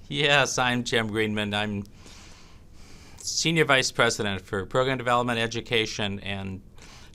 Yes, I'm Jim Greenman. I'm Senior Vice President for Program Development, Education, and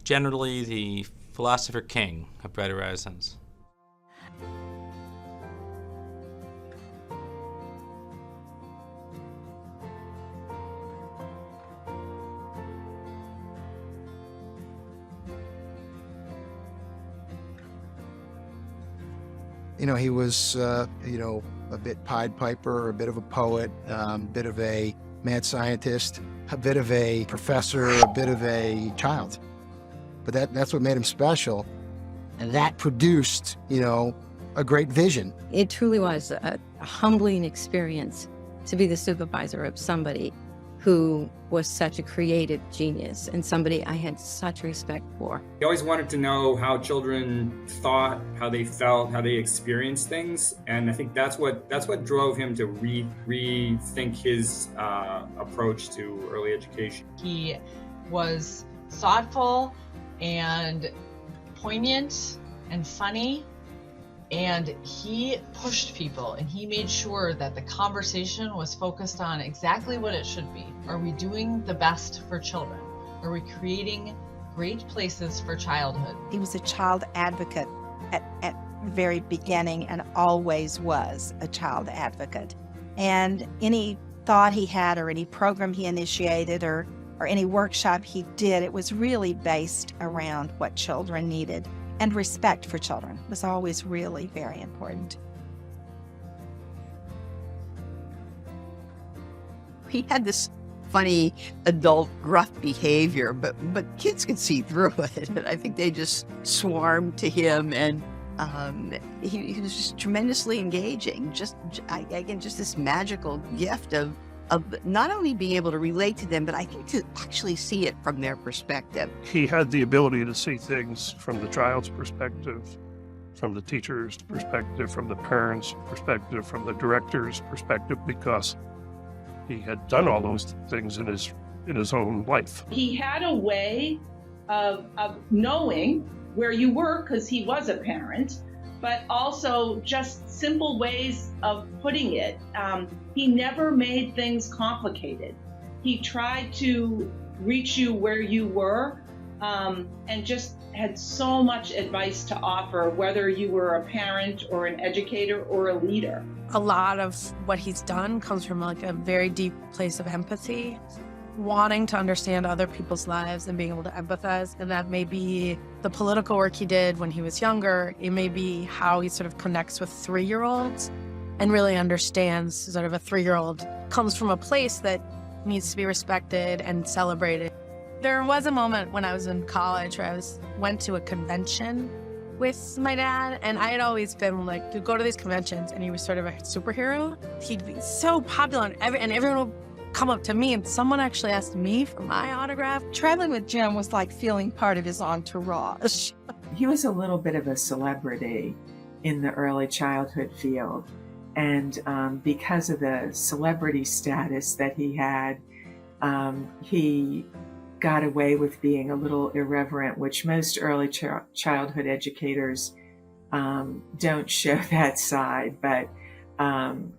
generally the philosopher king of Bright Horizons. He was, a bit Pied Piper, a bit of a poet, a bit of a mad scientist, a bit of a professor, a bit of a child. But that's what made him special. And that produced, a great vision. It truly was a humbling experience to be the supervisor of somebody who was such a creative genius and somebody I had such respect for. He always wanted to know how children thought, how they felt, how they experienced things, and I think that's what drove him to rethink his approach to early education. He was thoughtful and poignant and funny, and he pushed people, and he made sure that the conversation was focused on exactly what it should be. Are we doing the best for children? Are we creating great places for childhood? He was a child advocate at the very beginning and always was a child advocate. And any thought he had or any program he initiated or any workshop he did, it was really based around what children needed. And respect for children was always really very important. He had this funny adult gruff behavior, but kids could see through it. And I think they just swarmed to him, and he was just tremendously engaging. Just this magical gift of not only being able to relate to them, but I think to actually see it from their perspective. He had the ability to see things from the child's perspective, from the teacher's perspective, from the parents' perspective, from the director's perspective, because he had done all those things in his own life. He had a way of knowing where you were because he was a parent, but also just simple ways of putting it. He never made things complicated. He tried to reach you where you were, and just had so much advice to offer, whether you were a parent or an educator or a leader. A lot of what he's done comes from like a very deep place of empathy, wanting to understand other people's lives and being able to empathize. And that may be the political work he did when he was younger. It may be how he sort of connects with 3-year-olds and really understands sort of a 3-year-old comes from a place that needs to be respected and celebrated. There was a moment when I was in college where I went to a convention with my dad, and I had always been like, to go to these conventions, and he was sort of a superhero. He'd be so popular, and everyone would come up to me, and someone actually asked me for my autograph. Traveling with Jim was like feeling part of his entourage. He was a little bit of a celebrity in the early childhood field. And because of the celebrity status that he had, he got away with being a little irreverent, which most early childhood educators don't show that side, but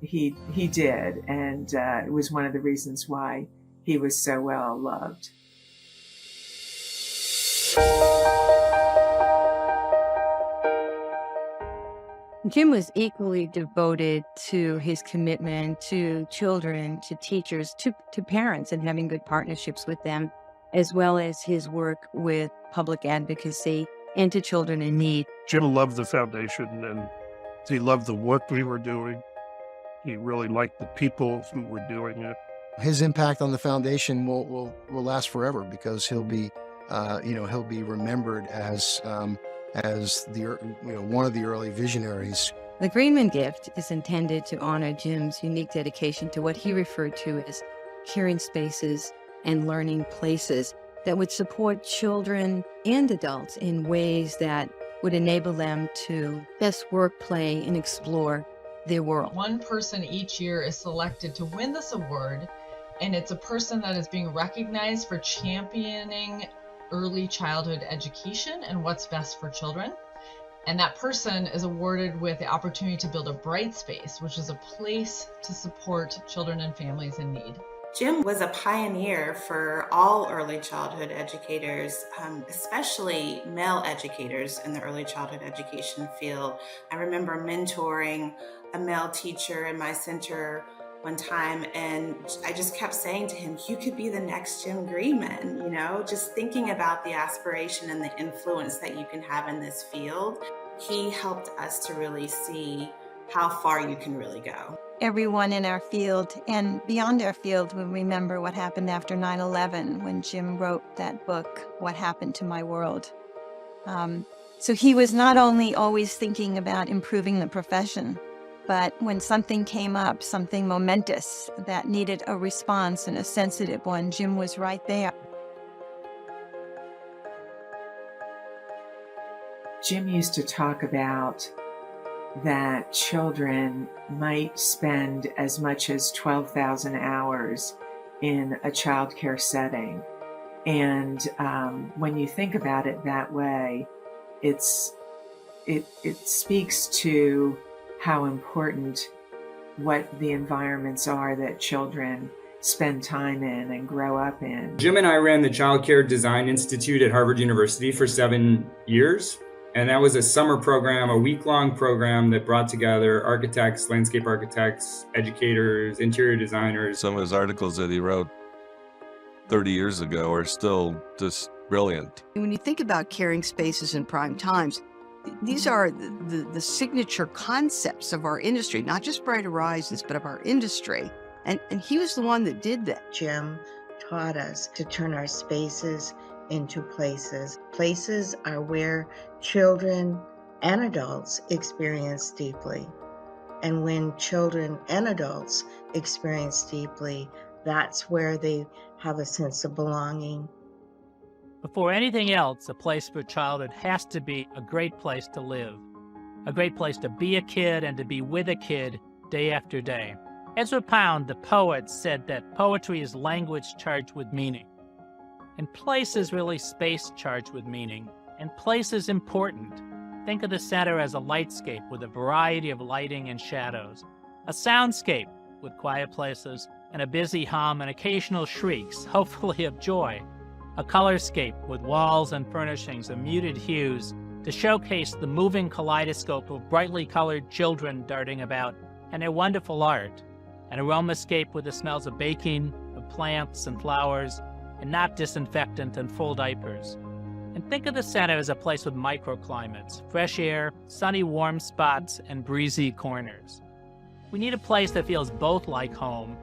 he did, and it was one of the reasons why he was so well loved. Jim was equally devoted to his commitment to children, to teachers, to parents, and having good partnerships with them, as well as his work with public advocacy and to children in need. Jim loved the foundation, and he loved the work we were doing. He really liked the people who were doing it. His impact on the foundation will last forever, because he'll be remembered as one of the early visionaries. The Greenman gift is intended to honor Jim's unique dedication to what he referred to as caring spaces and learning places that would support children and adults in ways that would enable them to best work, play, and explore their world. One person each year is selected to win this award, and it's a person that is being recognized for championing early childhood education and what's best for children. And that person is awarded with the opportunity to build a bright space, which is a place to support children and families in need. Jim was a pioneer for all early childhood educators, especially male educators in the early childhood education field. I remember mentoring a male teacher in my center one time, and I just kept saying to him, you could be the next Jim Greenman, you know, just thinking about the aspiration and the influence that you can have in this field. He helped us to really see how far you can really go. Everyone in our field and beyond our field will remember what happened after 9/11 when Jim wrote that book, What Happened to My World. So he was not only always thinking about improving the profession, but when something came up, something momentous that needed a response and a sensitive one, Jim was right there. Jim used to talk about that children might spend as much as 12,000 hours in a childcare setting. And when you think about it that way, it speaks to how important what the environments are that children spend time in and grow up in. Jim and I ran the Childcare Design Institute at Harvard University for 7 years. And that was a summer program, a week-long program that brought together architects, landscape architects, educators, interior designers. Some of his articles that he wrote 30 years ago are still just brilliant. When you think about caring spaces in prime times, these are the signature concepts of our industry, not just Bright Horizons, but of our industry. And he was the one that did that. Jim taught us to turn our spaces into places. Places are where children and adults experience deeply. And when children and adults experience deeply, that's where they have a sense of belonging. Before anything else, a place for childhood has to be a great place to live, a great place to be a kid and to be with a kid day after day. Ezra Pound, the poet, said that poetry is language charged with meaning. And place is really space charged with meaning. And place is important. Think of the center as a lightscape with a variety of lighting and shadows, a soundscape with quiet places and a busy hum and occasional shrieks, hopefully of joy, a colorscape with walls and furnishings of muted hues to showcase the moving kaleidoscope of brightly colored children darting about and their wonderful art, an aromascape with the smells of baking, of plants and flowers, and not disinfectant and full diapers. And think of the center as a place with microclimates, fresh air, sunny warm spots, and breezy corners. We need a place that feels both like home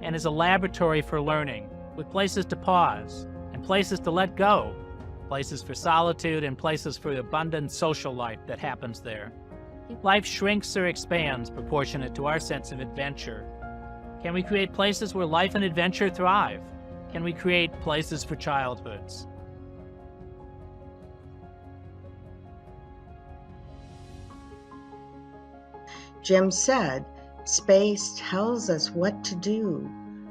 and is a laboratory for learning, with places to pause and places to let go, places for solitude and places for the abundant social life that happens there. Life shrinks or expands proportionate to our sense of adventure. Can we create places where life and adventure thrive? Can we create places for childhoods? Jim said, space tells us what to do,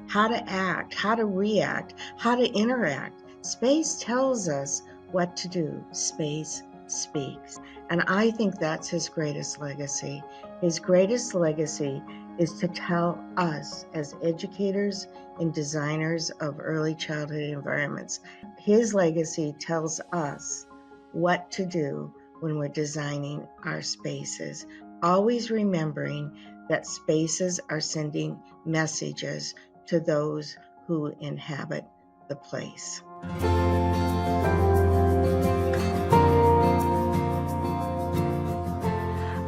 how to act, how to react, how to interact. Space tells us what to do. Space speaks. And I think that's his greatest legacy. His greatest legacy is to tell us as educators and designers of early childhood environments. His legacy tells us what to do when we're designing our spaces, always remembering that spaces are sending messages to those who inhabit the place.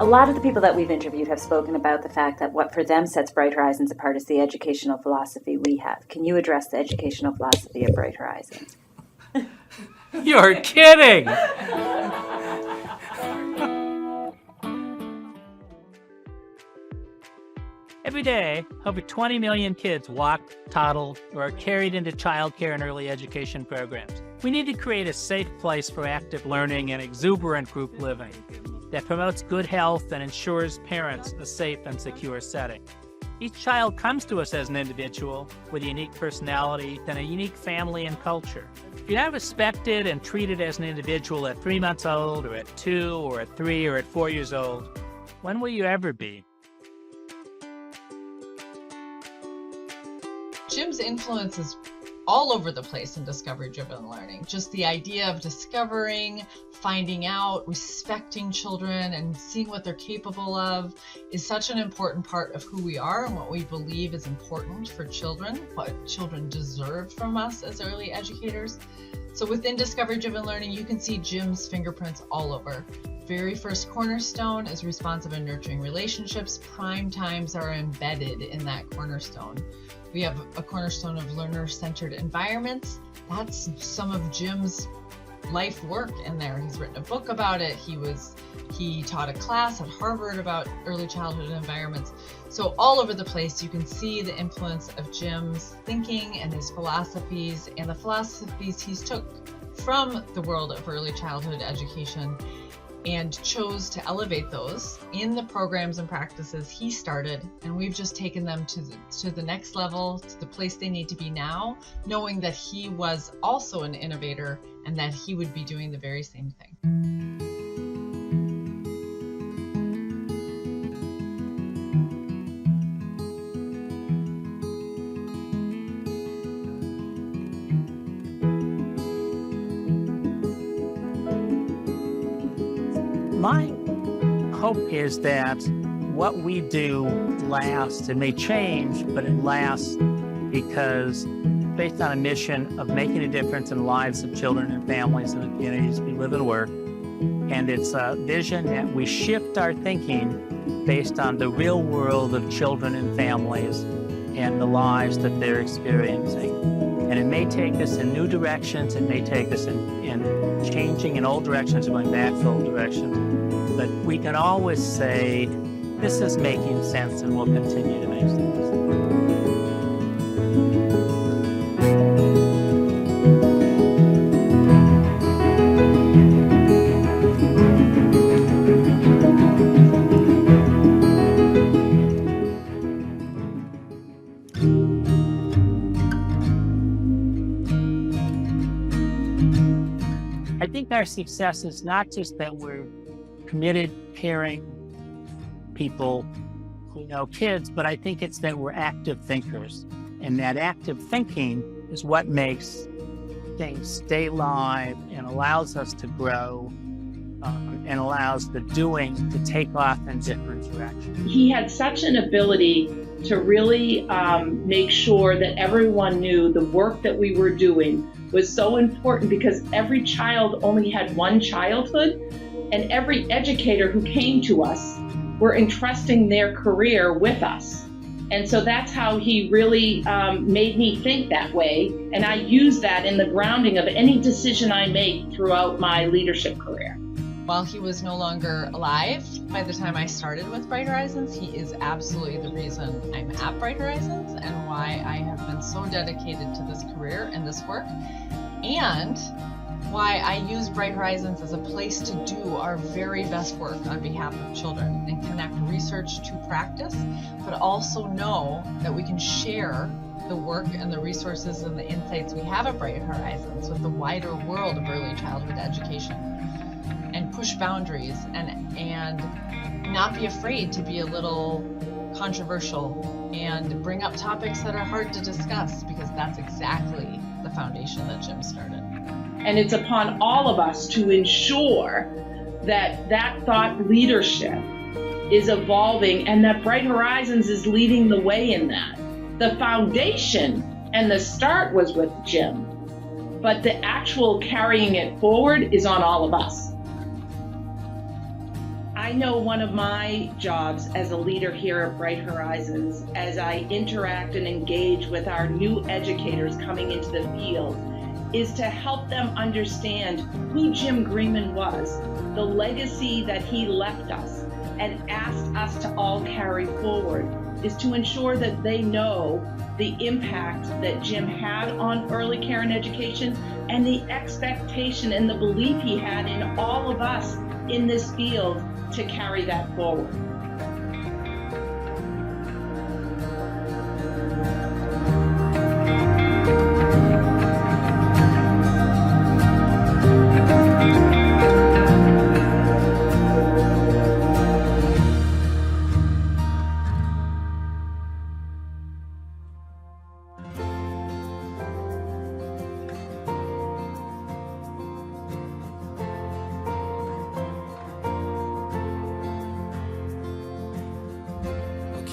A lot of the people that we've interviewed have spoken about the fact that what for them sets Bright Horizons apart is the educational philosophy we have. Can you address the educational philosophy of Bright Horizons? You're kidding! Every day, over 20 million kids walk, toddle, or are carried into childcare and early education programs. We need to create a safe place for active learning and exuberant group living that promotes good health and ensures parents a safe and secure setting. Each child comes to us as an individual with a unique personality and a unique family and culture. If you're not respected and treated as an individual at 3 months old, or at 2, or at 3, or at 4 years old, when will you ever be? Jim's influence is all over the place in discovery-driven learning. Just the idea of discovering, finding out, respecting children, and seeing what they're capable of is such an important part of who we are and what we believe is important for children, what children deserve from us as early educators. So within discovery-driven learning, you can see Jim's fingerprints all over. Very first cornerstone is responsive and nurturing relationships. Prime times are embedded in that cornerstone. We have a cornerstone of learner-centered environments. That's some of Jim's life work in there. He's written a book about it. He taught a class at Harvard about early childhood environments. So all over the place, you can see the influence of Jim's thinking and his philosophies, and the philosophies he's took from the world of early childhood education and chose to elevate those in the programs and practices he started. And we've just taken them to the next level, to the place they need to be now, knowing that he was also an innovator and that he would be doing the very same thing. My hope is that what we do lasts. It may change, but it lasts because based on a mission of making a difference in the lives of children and families and the communities we live and work. And it's a vision that we shift our thinking based on the real world of children and families and the lives that they're experiencing. And it may take us in new directions, it may take us in changing in old directions, going back to old directions, but we can always say, this is making sense and will continue to make sense. I think our success is not just that we're committed, caring people who know kids, but I think it's that we're active thinkers. And that active thinking is what makes things stay alive and allows us to grow and allows the doing to take off in different directions. He had such an ability to really make sure that everyone knew the work that we were doing was so important, because every child only had one childhood, and every educator who came to us were entrusting their career with us. And so that's how he really made me think that way, and I use that in the grounding of any decision I make throughout my leadership career. While he was no longer alive by the time I started with Bright Horizons, he is absolutely the reason I'm at Bright Horizons and why I have been so dedicated to this career and this work, and why I use Bright Horizons as a place to do our very best work on behalf of children and connect research to practice, but also know that we can share the work and the resources and the insights we have at Bright Horizons with the wider world of early childhood education, and push boundaries and not be afraid to be a little controversial and bring up topics that are hard to discuss, because that's exactly the foundation that Jim started. And it's upon all of us to ensure that that thought leadership is evolving and that Bright Horizons is leading the way in that. The foundation and the start was with Jim, but the actual carrying it forward is on all of us. I know one of my jobs as a leader here at Bright Horizons, as I interact and engage with our new educators coming into the field, is to help them understand who Jim Greenman was, the legacy that he left us, and asked us to all carry forward, is to ensure that they know the impact that Jim had on early care and education, and the expectation and the belief he had in all of us in this field to carry that forward.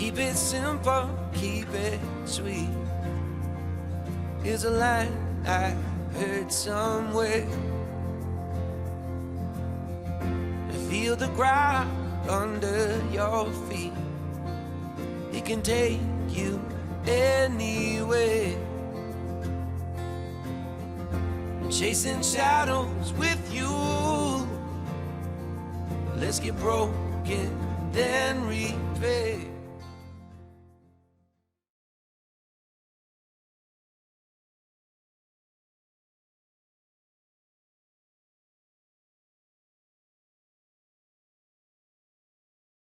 Keep it simple, keep it sweet. Here's a line I heard somewhere. Feel the ground under your feet. It can take you anywhere. Chasing shadows with you. Let's get broken, then repair.